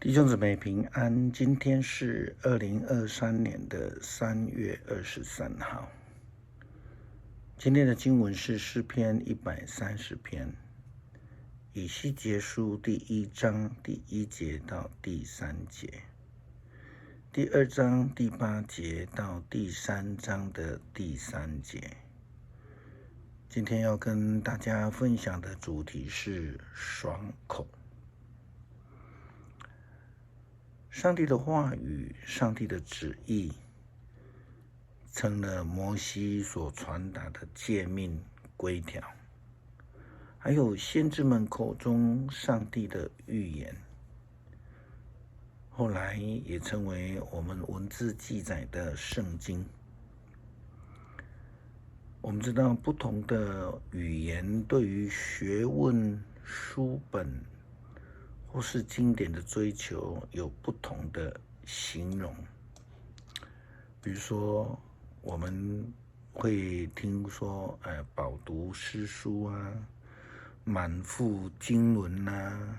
弟兄姊妹平安，今天是2023年的3月23号。今天的经文是诗篇130篇，以西结书第1章第1节到第3节，第2章第8节到第3章的第3节。今天要跟大家分享的主题是爽口。上帝的话语，上帝的旨意，成了摩西所传达的诫命规条，还有先知们口中上帝的预言，后来也成为我们文字记载的圣经。我们知道不同的语言对于学问、书本或是经典的追求有不同的形容。比如说我们会听说饱读诗书啊，满腹经纶啊，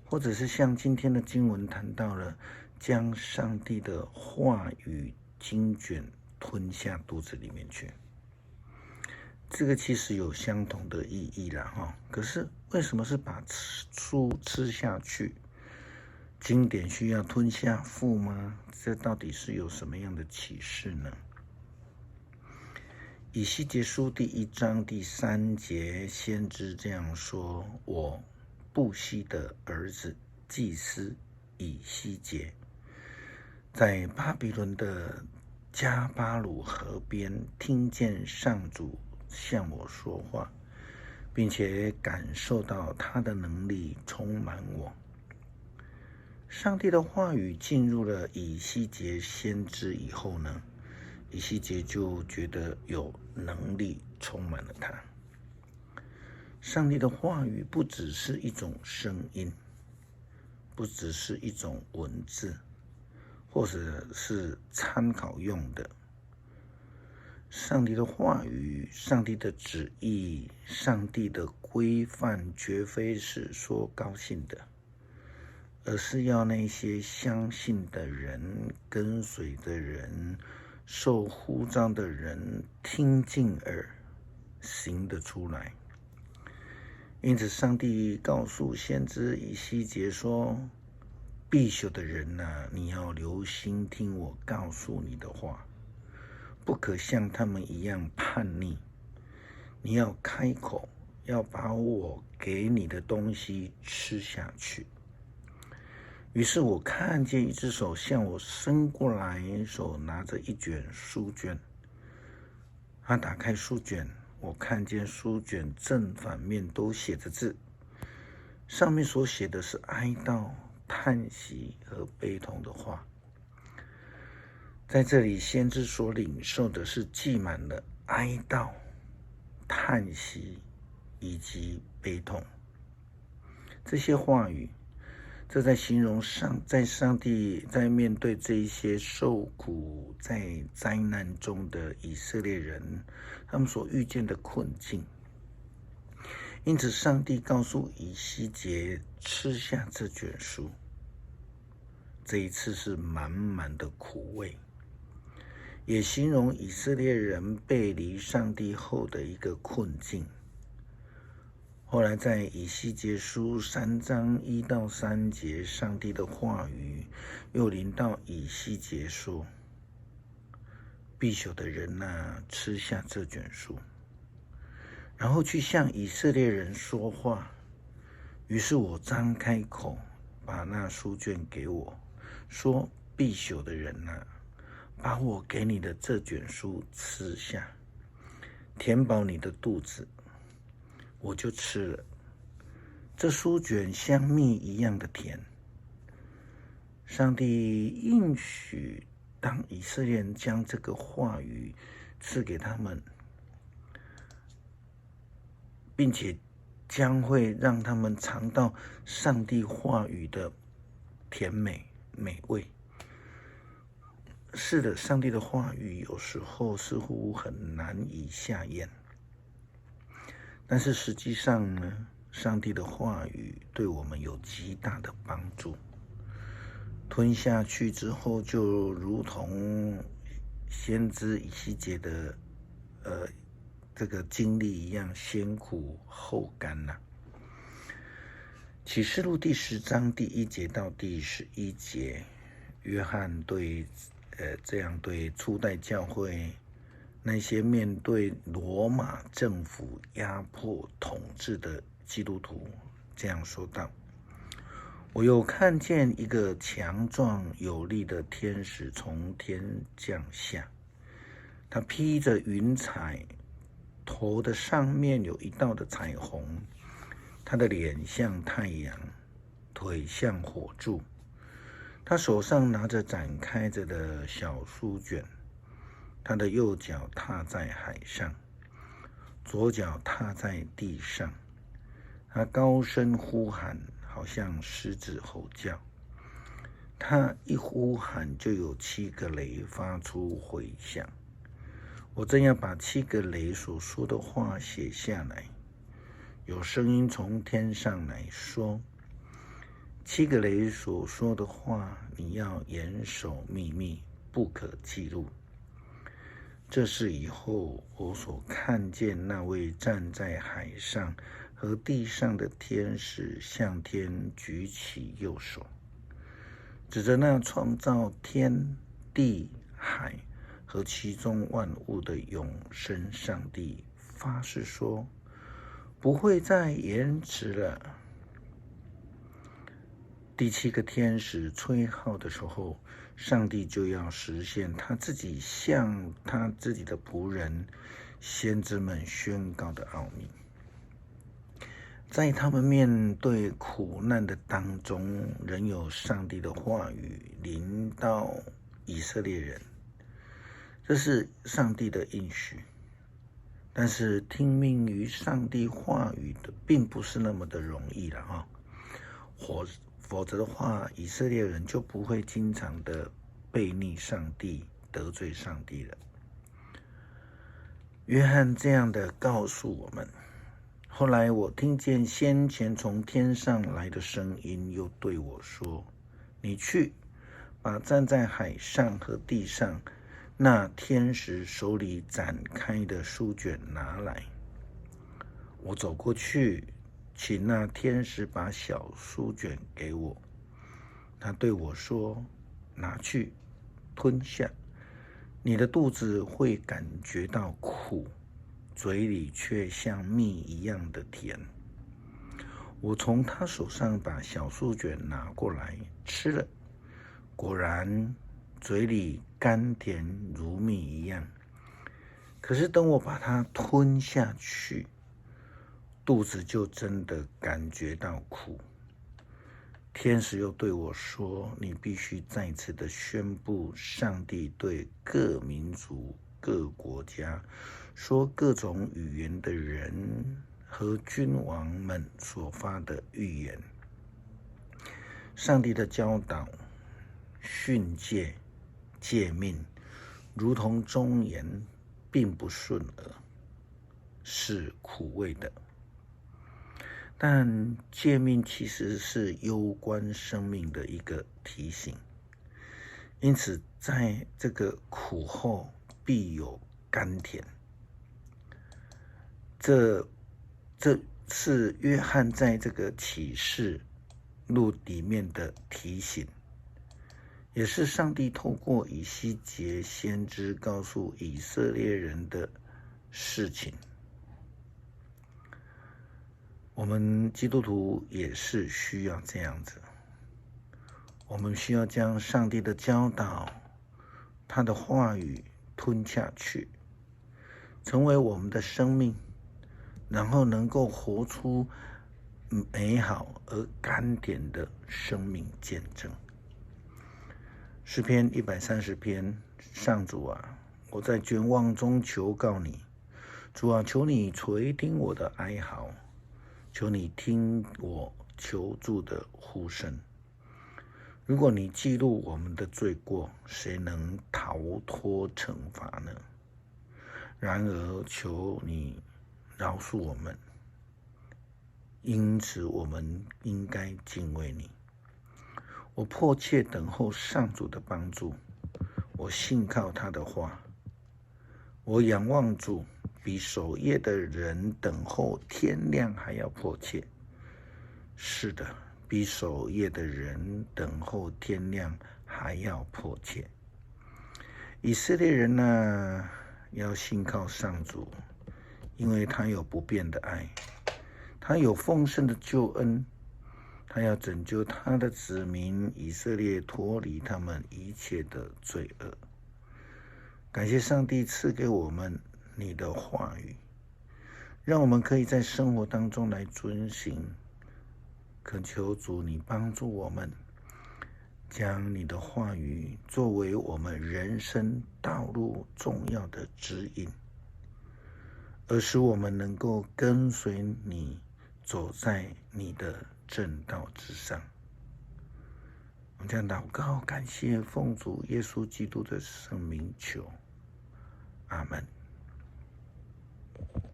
或者是像今天的经文谈到了将上帝的话语经卷吞下肚子里面去，这个其实有相同的意义啦哈。可是为什么是把书吃下去？经典需要吞下腹吗？这到底是有什么样的启示呢？以西结书第1章第3节，先知这样说：我布西的儿子祭司以西结，在巴比伦的加巴鲁河边听见上主向我说话，并且感受到他的能力充满我。上帝的话语进入了以西结先知以后呢，以西结就觉得有能力充满了他。上帝的话语不只是一种声音，不只是一种文字，或者是参考用的。上帝的话语，上帝的旨意，上帝的规范，绝非是说高兴的，而是要那些相信的人、跟随的人、受呼召的人听进耳，行得出来。因此上帝告诉先知以西结说，必修的人啊，你要留心听我告诉你的话，不可像他们一样叛逆，你要开口，要把我给你的东西吃下去。于是我看见一只手向我伸过来，手拿着一卷书卷。他打开书卷，我看见书卷正反面都写着字，上面所写的是哀悼、叹息和悲痛的话。在这里，先知所领受的是记满了哀悼、叹息以及悲痛。这些话语，这在形容在上帝在面对这一些受苦在灾难中的以色列人，他们所遇见的困境。因此上帝告诉以西结吃下这卷书，这一次是满满的苦味，也形容以色列人背离上帝后的一个困境。后来在以西结书3章1到3节，上帝的话语又临到以西结说，必修的人啊，吃下这卷书，然后去向以色列人说话。于是我张开口，把那书卷给我，说，必修的人啊，把我给你的这卷书吃下，填饱你的肚子。我就吃了，这书卷像蜜一样的甜。上帝应许，当以色列人将这个话语赐给他们，并且将会让他们尝到上帝话语的甜美美味。是的，上帝的话语有时候似乎很难以下咽，但是实际上呢，上帝的话语对我们有极大的帮助。吞下去之后，就如同先知以西结的这个经历一样，先苦后甘呐。启示录第10章第1节到第11节，约翰这样对初代教会那些面对罗马政府压迫统治的基督徒这样说道：我又看见一个强壮有力的天使从天降下，他披着云彩，头的上面有一道的彩虹，他的脸像太阳，腿像火柱，他手上拿着展开着的小书卷，他的右脚踏在海上，左脚踏在地上，他高声呼喊，好像狮子吼叫。他一呼喊，就有7个雷发出回响。我正要把7个雷所说的话写下来，有声音从天上来说：7个雷所说的话，你要严守秘密，不可记录。这是以后我所看见那位站在海上和地上的天使向天举起右手，指着那创造天地海和其中万物的永生上帝发誓说，不会再延迟了。第7个天使吹号的时候，上帝就要实现他自己向他自己的仆人先知们宣告的奥秘。在他们面对苦难的当中，仍有上帝的话语临到以色列人，这是上帝的应许。但是听命于上帝话语的并不是那么的容易了啊！否则的话，以色列人就不会经常的背逆上帝、得罪上帝了。约翰这样的告诉我们。后来我听见先前从天上来的声音，又对我说：你去，把站在海上和地上那天使手里展开的书卷拿来。我走过去，请那天使把小书卷给我。他对我说：拿去，吞下，你的肚子会感觉到苦，嘴里却像蜜一样的甜。我从他手上把小书卷拿过来吃了，果然嘴里甘甜如蜜一样。可是等我把它吞下去，肚子就真的感觉到苦。天使又对我说：你必须再次的宣布上帝对各民族、各国家说各种语言的人和君王们所发的预言。上帝的教导、训诫、诫命，如同忠言，并不顺耳，是苦味的。但诫命其实是攸关生命的一个提醒，因此在这个苦后必有甘甜。这是约翰在这个启示录里面的提醒，也是上帝透过以西结先知告诉以色列人的事情。我们基督徒也是需要这样子，我们需要将上帝的教导、他的话语吞下去，成为我们的生命，然后能够活出美好而甘甜的生命见证。诗篇130篇，上主啊，我在绝望中求告你，主啊，求你垂听我的哀嚎，求你听我求助的呼声。如果你记录我们的罪过，谁能逃脱惩罚呢？然而求你饶恕我们，因此我们应该敬畏你。我迫切等候上主的帮助，我信靠他的话。我仰望主，比守夜的人等候天亮还要迫切。是的，比守夜的人等候天亮还要迫切。以色列人呢，要信靠上主，因为他有不变的爱，他有丰盛的救恩，他要拯救他的子民以色列脱离他们一切的罪恶。感谢上帝赐给我们你的话语，让我们可以在生活当中来遵行。恳求主你帮助我们，将你的话语作为我们人生道路重要的指引，而使我们能够跟随你，走在你的正道之上。我们将祷告感谢奉主耶稣基督的圣名求，阿们。